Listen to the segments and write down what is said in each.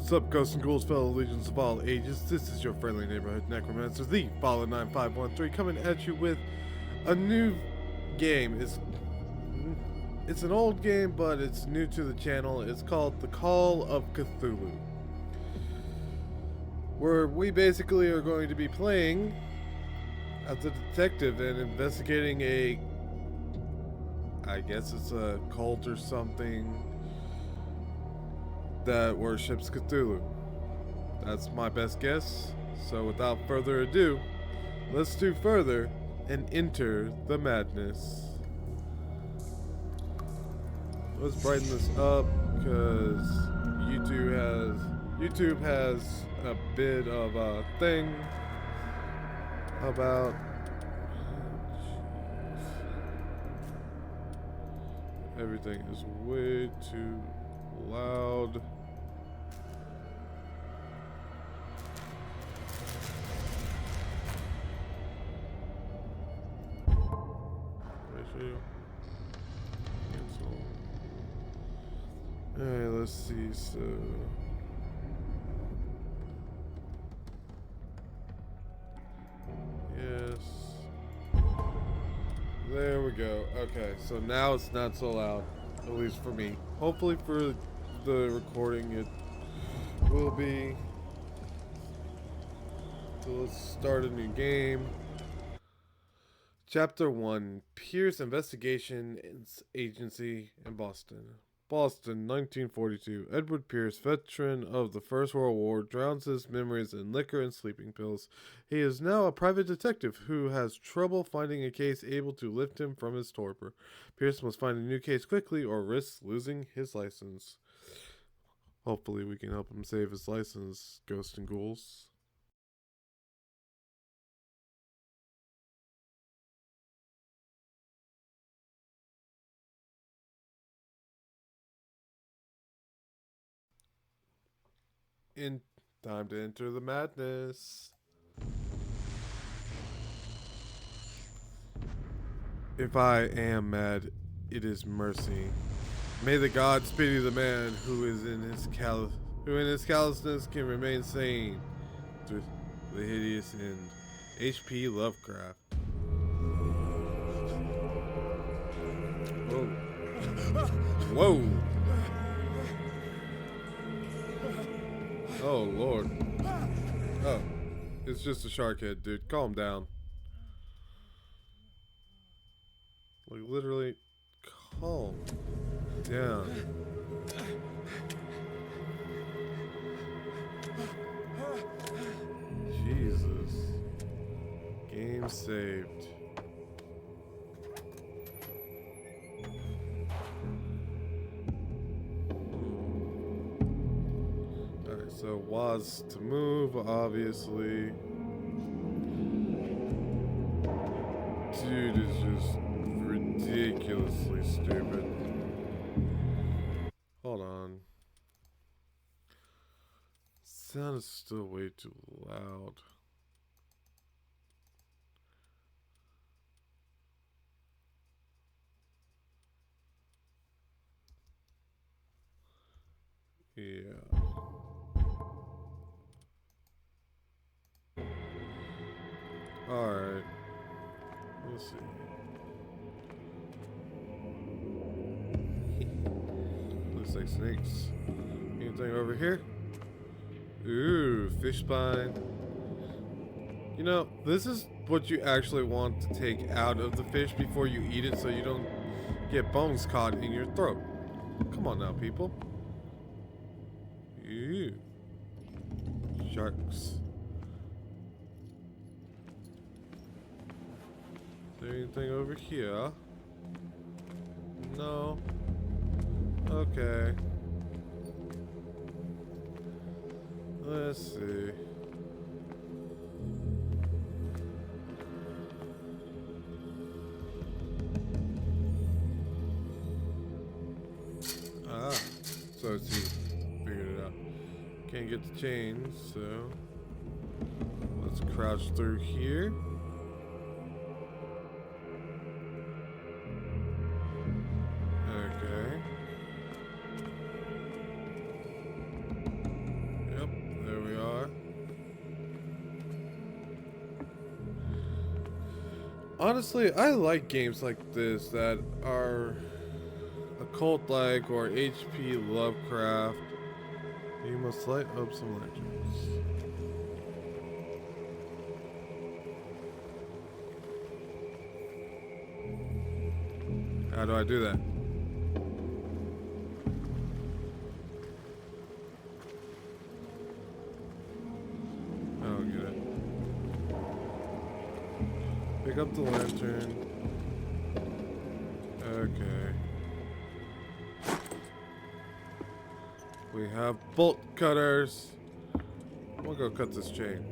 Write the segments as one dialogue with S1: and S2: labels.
S1: What's up, ghosts and ghouls, fellow legions of all ages? This is your friendly neighborhood necromancer, the Fallen 9513, coming at you with a new game. It's an old game, but it's new to the channel. It's called The Call of Cthulhu, where we basically are going to be playing as a detective and investigating I guess it's a cult or something that worships Cthulhu. That's my best guess. So without further ado, let's do further and enter the madness. Let's brighten this up because YouTube has a bit of a thing about everything is way too loud. Cancel. Alright, let's see. So yes, there we go. Okay, so now it's not so loud, at least for me. Hopefully for the recording it will be. So let's start a new game. Chapter 1, Pierce Investigation Agency in Boston. Boston, 1942. Edward Pierce, veteran of the First World War, drowns his memories in liquor and sleeping pills. He is now a private detective who has trouble finding a case able to lift him from his torpor. Pierce must find a new case quickly or risks losing his license. Hopefully we can help him save his license, ghosts and ghouls. In time to enter the madness. If I am mad, it is mercy. May the gods pity the man who in his callousness can remain sane through the hideous end. H.P. Lovecraft. Whoa. Whoa. Oh, Lord. Oh. It's just a shark head, dude. Calm down. Like, literally, calm down. Jesus. Game saved. Alright, so was to move, obviously. Dude is just ridiculously stupid. Hold on. Sound is still way too loud. Yeah. Alright. We'll see. Looks like snakes. Anything over here? Ooh, fish spine. You know, this is what you actually want to take out of the fish before you eat it so you don't get bones caught in your throat. Come on now, people. Ew. Sharks. Is there anything over here? No. Okay. Let's see. Ah, so he figured it out. Can't get the chains, so let's crouch through here. Okay. Honestly, I like games like this that are occult-like or H.P. Lovecraft. You must light up some lanterns. How do I do that? I don't get it. Pick up the lantern. Okay. We have bolt cutters. I'm gonna go cut this chain.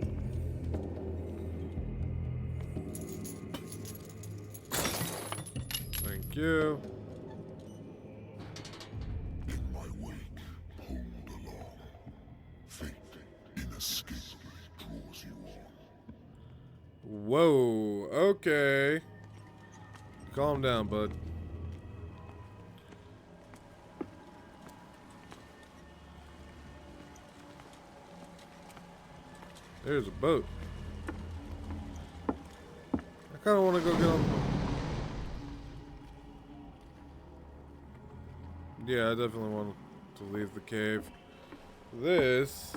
S1: Thank you.
S2: In my wake, hold along. Fate inescapably draws you on.
S1: Whoa, okay. Calm down, bud. There's a boat. I kind of want to go get on. Yeah, I definitely want to leave the cave. This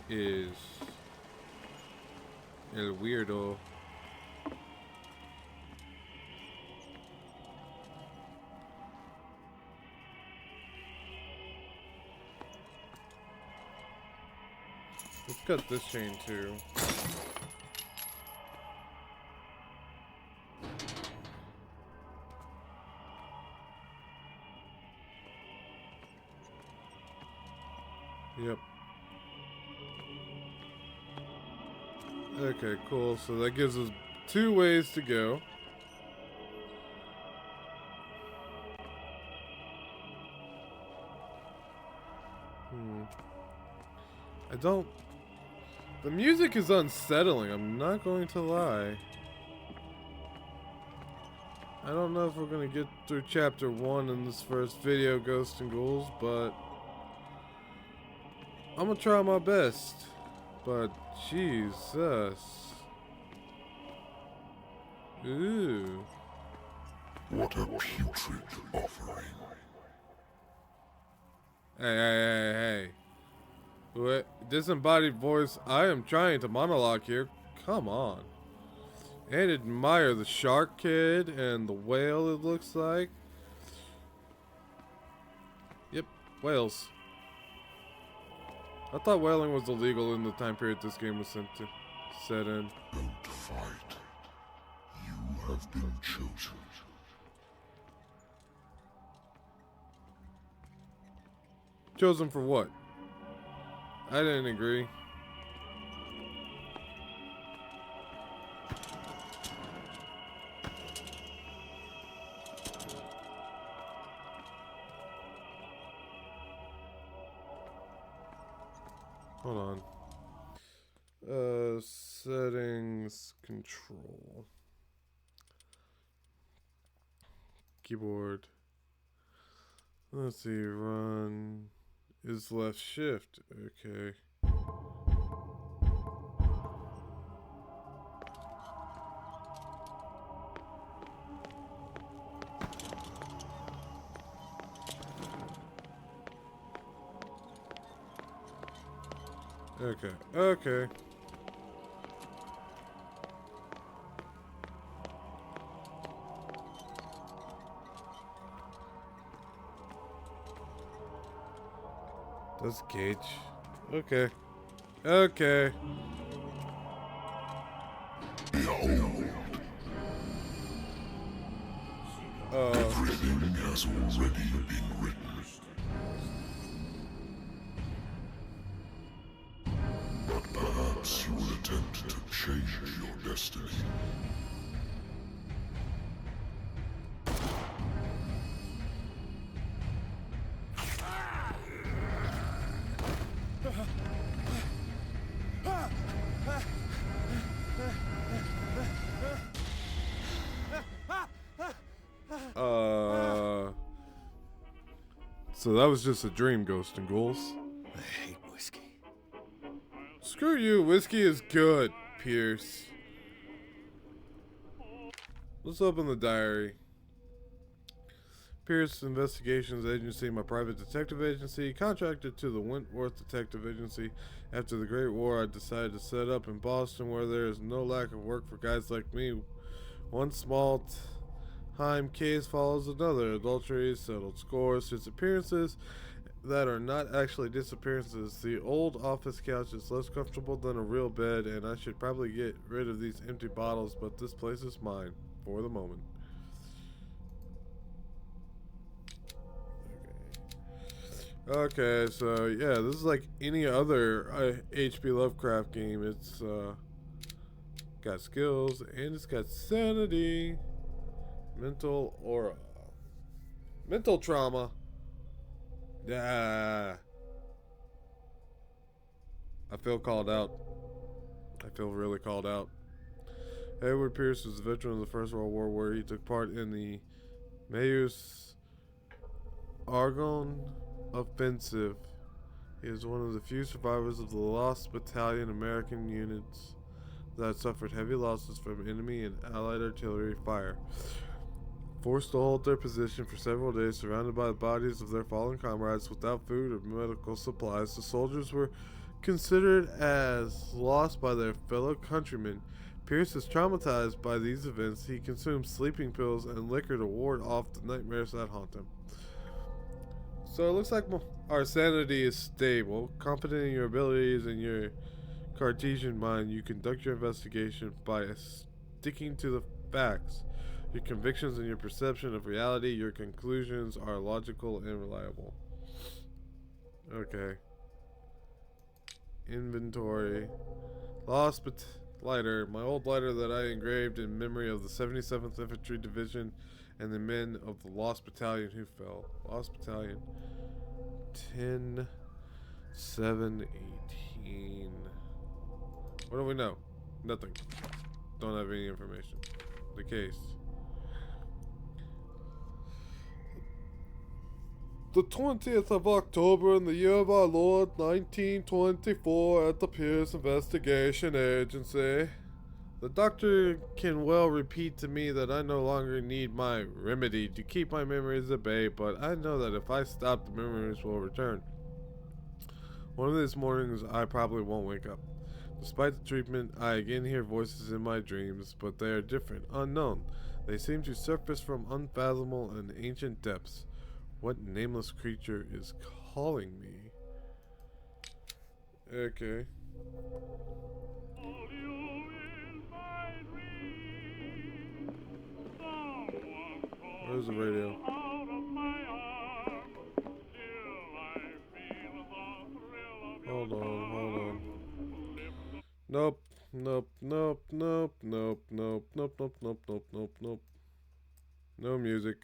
S1: is El Weirdo. Let's cut this chain too. Yep. Okay, cool. So that gives us 2 ways to go. I don't... The music is unsettling, I'm not going to lie. I don't know if we're going to get through chapter 1 in this first video, Ghosts and Ghouls, but... I'm going to try my best. But, Jesus. Ooh.
S2: What a putrid offering.
S1: Hey. What? Disembodied voice, I am trying to monologue here. Come on. And admire the shark kid and the whale, it looks like. Yep, whales. I thought whaling was illegal in the time period this game was set in.
S2: Don't fight. You have been chosen.
S1: Chosen for what? I didn't agree. Hold on. Settings, control. Keyboard. Let's see, run is left shift. Okay. Okay. That's Gage. Okay.
S2: Behold. Everything has already been written. But perhaps you will attempt to change your destiny.
S1: So that was just a dream, Ghost and Ghouls.
S3: I hate whiskey.
S1: Screw you, whiskey is good, Pierce. Let's open the diary. Pierce Investigations Agency, my private detective agency, contracted to the Wentworth Detective Agency. After the Great War, I decided to set up in Boston, where there is no lack of work for guys like me. One small time case follows another. Adultery, settled scores, disappearances that are not actually disappearances. The old office couch is less comfortable than a real bed, and I should probably get rid of these empty bottles, but this place is mine for the moment. Okay, so yeah, this is like any other H.P. Lovecraft game. It's got skills and it's got sanity, mental aura, mental trauma. Yeah, I feel called out. I feel really called out. Edward Pierce was a veteran of the First World War, where he took part in the Meuse Argonne offensive. He is one of the few survivors of the lost battalion American units that suffered heavy losses from enemy and Allied artillery fire. Forced to hold their position for several days, surrounded by the bodies of their fallen comrades without food or medical supplies, the soldiers were considered as lost by their fellow countrymen. Pierce is traumatized by these events. He consumes sleeping pills and liquor to ward off the nightmares that haunt him. So it looks like our sanity is stable. Confident in your abilities and your Cartesian mind, you conduct your investigation by sticking to the facts. Your convictions and your perception of reality, your conclusions are logical and reliable. Okay. Inventory. Lost lighter. My old lighter that I engraved in memory of the 77th Infantry Division and the men of the Lost Battalion who fell. Lost Battalion. 10, 7, 18. What do we know? Nothing. Don't have any information. The case. The 20th of October in the year of our Lord 1924 at the Pierce Investigation Agency. The doctor can well repeat to me that I no longer need my remedy to keep my memories at bay, but I know that if I stop, the memories will return. One of these mornings, I probably won't wake up. Despite the treatment, I again hear voices in my dreams, but they are different, unknown. They seem to surface from unfathomable and ancient depths. What nameless creature is calling me? Okay. Where's the radio? Hold on, hold on. Nope, nope, nope, nope, nope, nope, nope, nope, nope, nope, nope, nope. No music.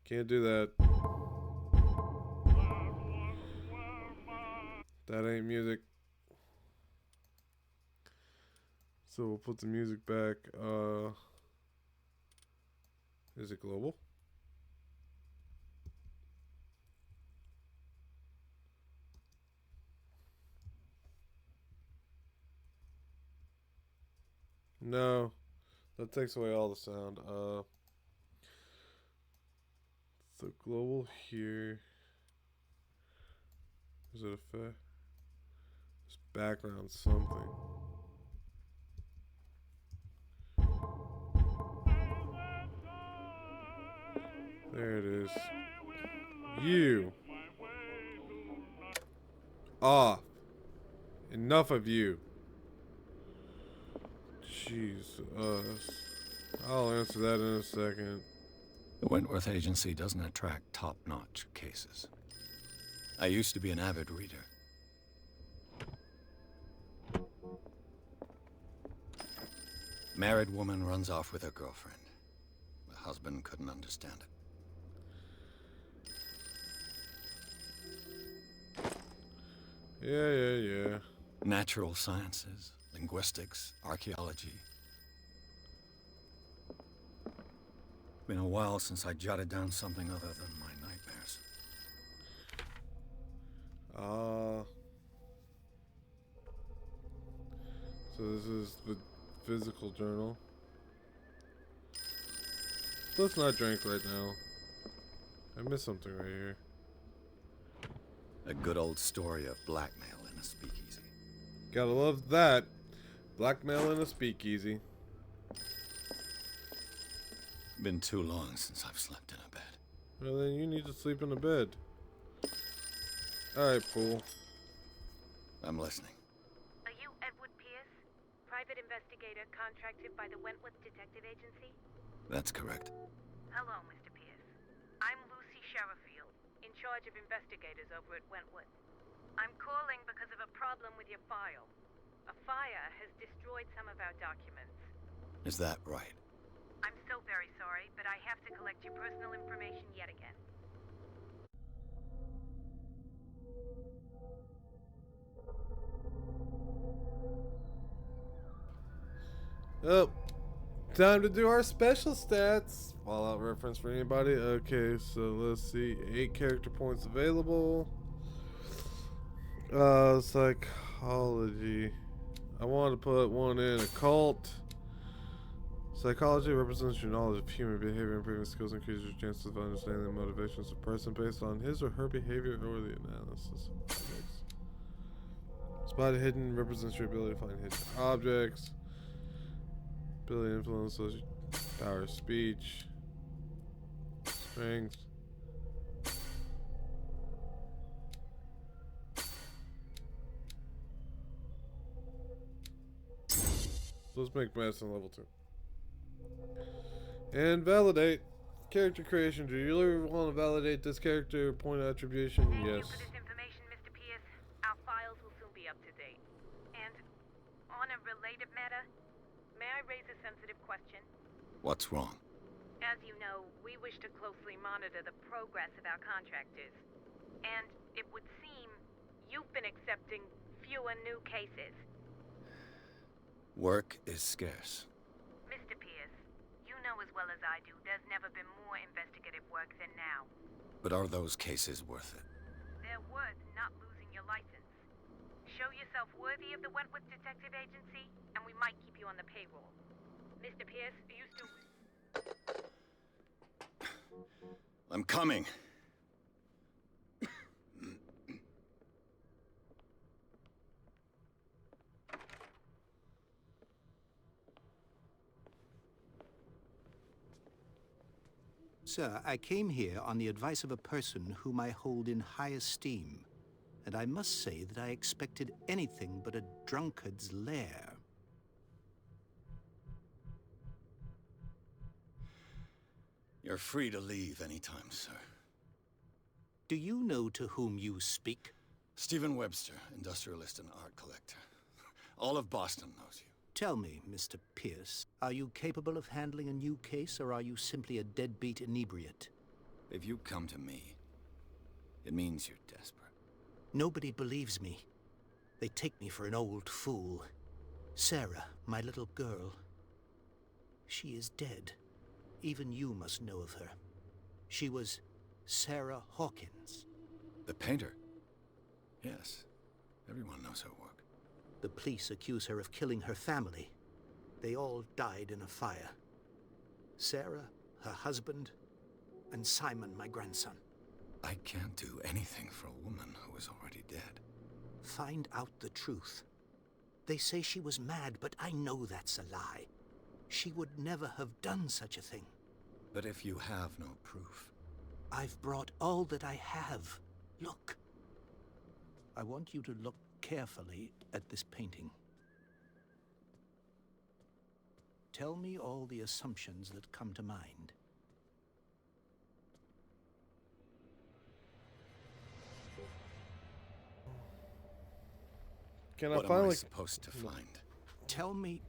S1: Can't do that. That ain't music. So we'll put the music back. Is it global? No. That takes away all the sound. So global here. Is it effect? It's background something. There it is. You. Off. Enough of you. Jeez. I'll answer that in a second.
S3: The Wentworth Agency doesn't attract top-notch cases. I used to be an avid reader. Married woman runs off with her girlfriend. The husband couldn't understand it.
S1: Yeah.
S3: Natural sciences, linguistics, archaeology. Been a while since I jotted down something other than my nightmares.
S1: So this is the physical journal. Let's not drink right now. I missed something right here.
S3: A good old story of blackmail in a speakeasy.
S1: Gotta love that. Blackmail in a speakeasy.
S3: Been too long since I've slept in a bed.
S1: Well, then you need to sleep in a bed. Alright, fool.
S3: I'm listening.
S4: Are you Edward Pierce, private investigator contracted by the Wentworth Detective Agency?
S3: That's correct.
S4: Hello, Mr. Pierce. I'm Lucy Sherifield, in charge of investigators over at Wentworth. I'm calling because of a problem with your file. A fire has destroyed some of our documents.
S3: Is that right?
S4: I'm so very sorry, but I have to collect your personal information yet again.
S1: Oh, time to do our special stats. Fallout reference for anybody? Okay, so let's see. 8 character points available. Psychology. I wanted to put one in occult. Psychology represents your knowledge of human behavior, improving skills, increases your chances of understanding the motivations of a person based on his or her behavior or the analysis of objects. Spot hidden represents your ability to find hidden objects. Ability to influence those power of speech. Strength. Let's make medicine level 2. And validate. Character creation. Do you really want to validate this character point attribution?
S4: Thank you
S1: Yes.
S4: for this information, Mr. Pierce. Our files will soon be up to date. And on a related matter, may I raise a sensitive question?
S3: What's wrong?
S4: As you know, we wish to closely monitor the progress of our contractors. And it would seem you've been accepting fewer new cases.
S3: Work is scarce.
S4: Mr. Pierce, you know as well as I do there's never been more investigative work than now.
S3: But are those cases worth it?
S4: They're worth not losing your license. Show yourself worthy of the Wentworth Detective Agency, and we might keep you on the payroll. Mr. Pierce, are you still...
S3: I'm coming.
S5: Sir, I came here on the advice of a person whom I hold in high esteem, and I must say that I expected anything but a drunkard's lair.
S3: You're free to leave anytime, sir.
S5: Do you know to whom you speak?
S3: Stephen Webster, industrialist and art collector. All of Boston knows you.
S5: Tell me, Mr. Pierce, are you capable of handling a new case, or are you simply a deadbeat inebriate?
S3: If you come to me, it means you're desperate.
S5: Nobody believes me. They take me for an old fool. Sarah, my little girl, she is dead. Even you must know of her. She was Sarah Hawkins.
S3: The painter? Yes. Everyone knows her work.
S5: The police accuse her of killing her family. They all died in a fire. Sarah, her husband, and Simon, my grandson.
S3: I can't do anything for a woman who is already dead.
S5: Find out the truth. They say she was mad, but I know that's a lie. She would never have done such a thing.
S3: But if you have no proof...
S5: I've brought all that I have. Look. I want you to look carefully at this painting. Tell me all the assumptions that come to mind.
S1: Can
S3: What
S1: I finally...
S3: am I supposed to find?
S5: Tell me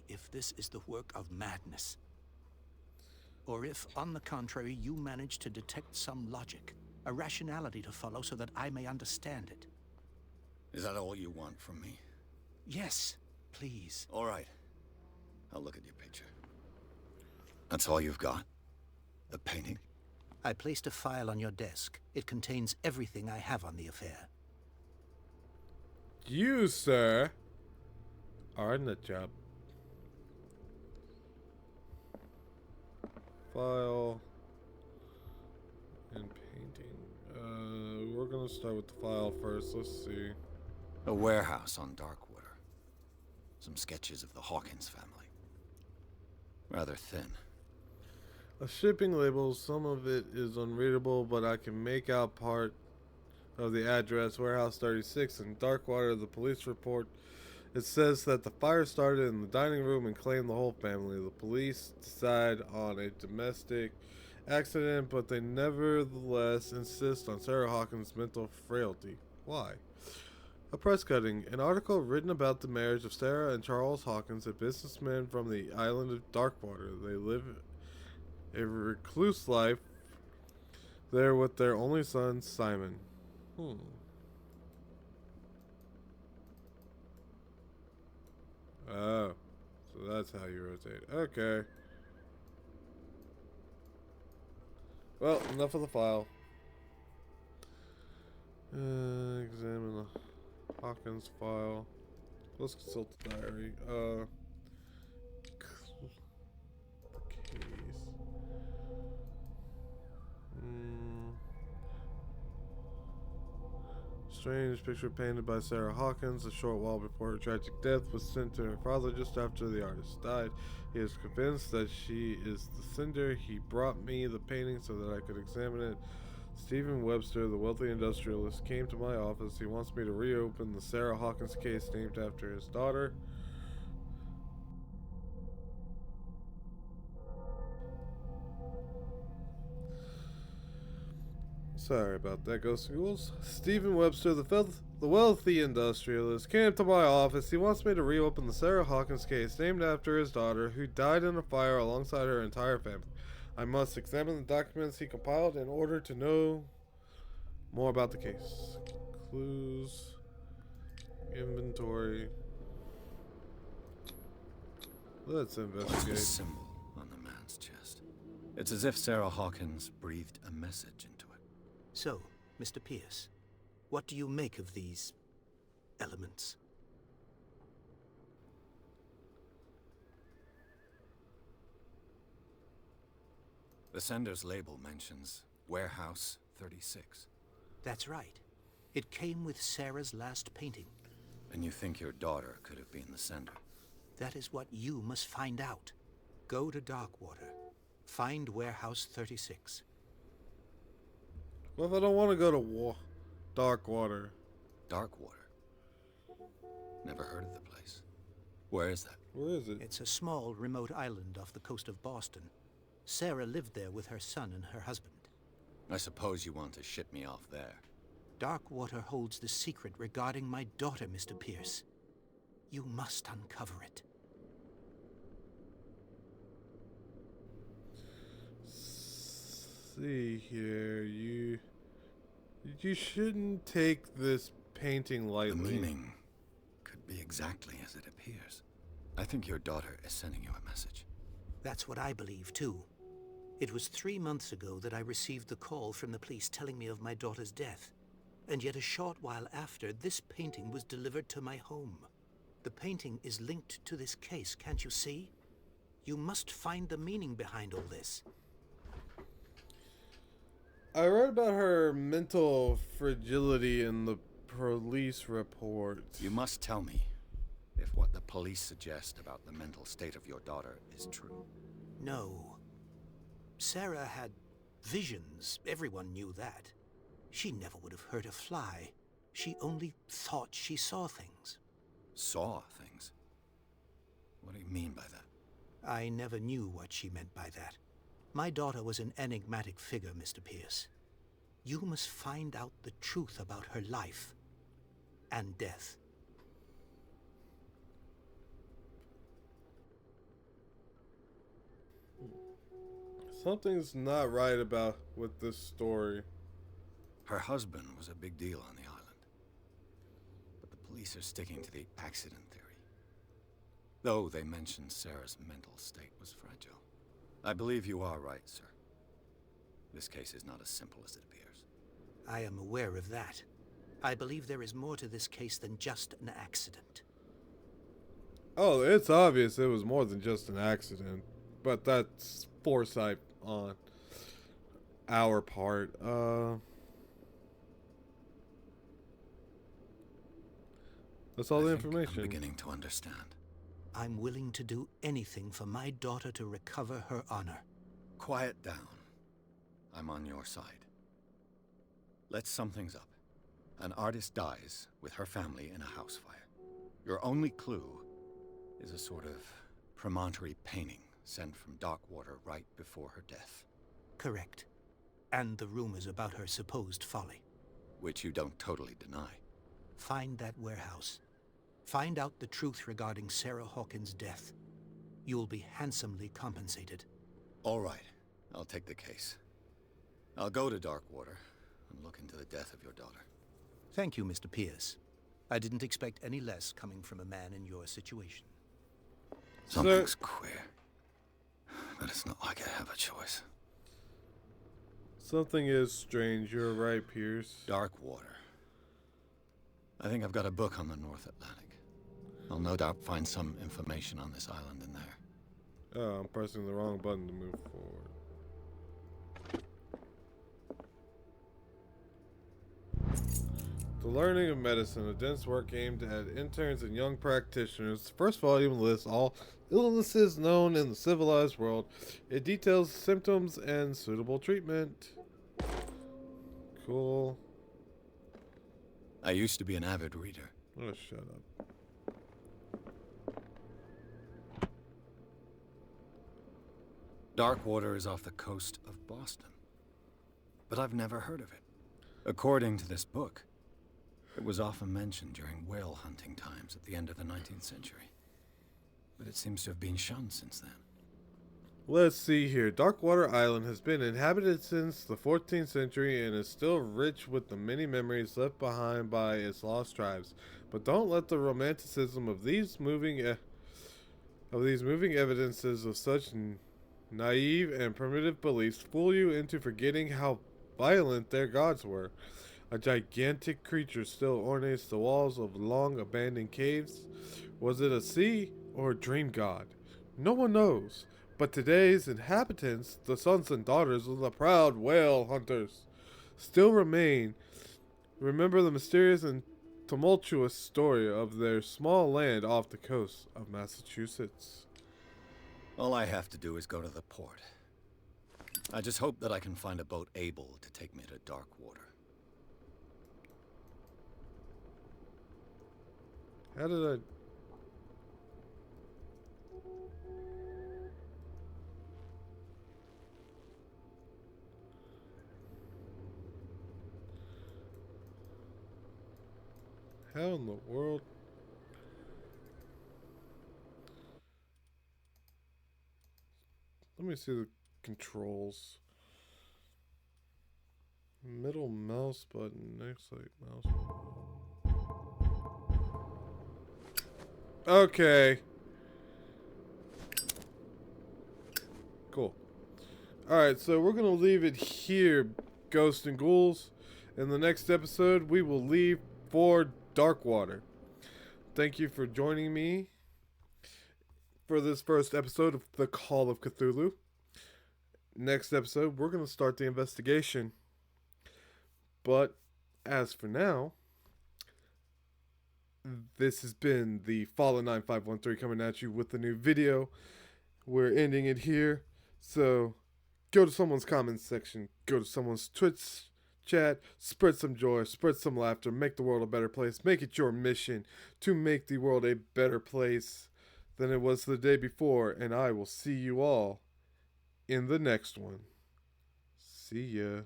S5: if this is the work of madness. Or if, on the contrary, you manage to detect some logic, a rationality to follow so that I may understand it.
S3: Is that all you want from me?
S5: Yes, please.
S3: All right. I'll look at your picture. That's all you've got? The painting?
S5: I placed a file on your desk. It contains everything I have on the affair.
S1: You, sir, are a nut job. File and painting. We're gonna start with the file first. Let's see.
S3: A warehouse on Darkwater. Some sketches of the Hawkins family. Rather thin.
S1: A shipping label. Some of it is unreadable, but I can make out part of the address. Warehouse 36 in Darkwater. The police report. It says that the fire started in the dining room and claimed the whole family. The police decide on a domestic accident, but they nevertheless insist on Sarah Hawkins' mental frailty. Why? A press cutting. An article written about the marriage of Sarah and Charles Hawkins, a businessman from the island of Darkwater. They live a recluse life there with their only son, Simon. Oh, so that's how you rotate. Okay. Well, enough of the file. Examine the Hawkins file. Let's consult the diary. The case. Strange picture painted by Sarah Hawkins a short while before her tragic death was sent to her father just after the artist died. He is convinced that she is the sender. He brought me the painting so that I could examine it. Stephen Webster, the wealthy industrialist, came to my office. He wants me to reopen the Sarah Hawkins case named after his daughter. Sorry about that, Ghost and Ghouls. Stephen Webster, the wealthy industrialist, came to my office. He wants me to reopen the Sarah Hawkins case named after his daughter, who died in a fire alongside her entire family. I must examine the documents he compiled in order to know more about the case. Clues. Inventory. Let's
S3: What's the
S1: investigate.
S3: symbol on the man's chest? It's as if Sarah Hawkins breathed a message into it.
S5: So, Mr. Pierce, what do you make of these elements?
S3: The sender's label mentions Warehouse 36.
S5: That's right. It came with Sarah's last painting.
S3: And you think your daughter could have been the sender?
S5: That is what you must find out. Go to Darkwater. Find Warehouse 36.
S1: What if I don't want to go to Darkwater?
S3: Darkwater? Never heard of the place. Where is that?
S1: Where is it?
S5: It's a small, remote island off the coast of Boston. Sarah lived there with her son and her husband.
S3: I suppose you want to ship me off there.
S5: Darkwater holds the secret regarding my daughter, Mr. Pierce. You must uncover it.
S1: See here, you shouldn't take this painting
S3: The
S1: lightly.
S3: meaning could be exactly as it appears. I think your daughter is sending you a message.
S5: That's what I believe, too. It was 3 months ago that I received the call from the police telling me of my daughter's death. And yet a short while after, this painting was delivered to my home. The painting is linked to this case, can't you see? You must find the meaning behind all this.
S1: I read about her mental fragility in the police report.
S3: You must tell me if what the police suggest about the mental state of your daughter is true.
S5: No. Sarah had visions. Everyone knew that. She never would have hurt a fly. She only thought she saw things.
S3: Saw things? What do you mean by that?
S5: I never knew what she meant by that. My daughter was an enigmatic figure, Mr. Pierce. You must find out the truth about her life and death.
S1: Something's not right about with this story.
S3: Her husband was a big deal on the island. But the police are sticking to the accident theory. Though they mentioned Sarah's mental state was fragile. I believe you are right, sir. This case is not as simple as it appears.
S5: I am aware of that. I believe there is more to this case than just an accident.
S1: Oh, it's obvious it was more than just an accident, but that's foresight on our part. That's all the
S3: I think
S1: information.
S3: I'm beginning to understand.
S5: I'm willing to do anything for my daughter to recover her honor.
S3: Quiet down. I'm on your side. Let's sum things up. An artist dies with her family in a house fire. Your only clue is a sort of promontory painting sent from Darkwater right before her death.
S5: Correct. And the rumors about her supposed folly.
S3: Which you don't totally deny.
S5: Find that warehouse. Find out the truth regarding Sarah Hawkins' death. You'll be handsomely compensated.
S3: All right, I'll take the case. I'll go to Darkwater and look into the death of your daughter.
S5: Thank you, Mr. Pierce. I didn't expect any less coming from a man in your situation.
S3: Something's queer. But it's not like I have a choice.
S1: Something is strange. You're right, Pierce.
S3: Darkwater. I think I've got a book on the North Atlantic. I'll no doubt find some information on this island in there.
S1: Oh, I'm pressing the wrong button to move forward. The Learning of Medicine, a dense work aimed at interns and young practitioners. The first volume lists all illnesses known in the civilized world. It details symptoms and suitable treatment. Cool.
S3: I used to be an avid reader.
S1: Oh, shut up.
S3: Darkwater is off the coast of Boston. But I've never heard of it. According to this book, it was often mentioned during whale hunting times at the end of the 19th century. But it seems to have been shunned since then.
S1: Let's see here. Darkwater Island has been inhabited since the 14th century and is still rich with the many memories left behind by its lost tribes. But don't let the romanticism of these moving evidences of such naive and primitive beliefs fool you into forgetting how violent their gods were. A gigantic creature still ornates the walls of long abandoned caves. Was it a sea or a dream god? No one knows. But today's inhabitants, the sons and daughters of the proud whale hunters, still remain. Remember the mysterious and tumultuous story of their small land off the coast of Massachusetts.
S3: All I have to do is go to the port. I just hope that I can find a boat able to take me to Darkwater.
S1: How did I... How in the world? Let me see the controls. Middle mouse button, next like mouse button. Okay. Cool. Alright, so we're gonna leave it here, Ghosts and Ghouls. In the next episode, we will leave for Darkwater. Thank you for joining me for this first episode of The Call of Cthulhu. Next episode, we're going to start the investigation. But as for now, this has been the Fallen 9513 coming at you with a new video. We're ending it here. So go to someone's comments section, go to someone's Twitch chat, spread some joy, spread some laughter, make the world a better place. Make it your mission to make the world a better place than it was the day before. And I will see you all in the next one. See ya.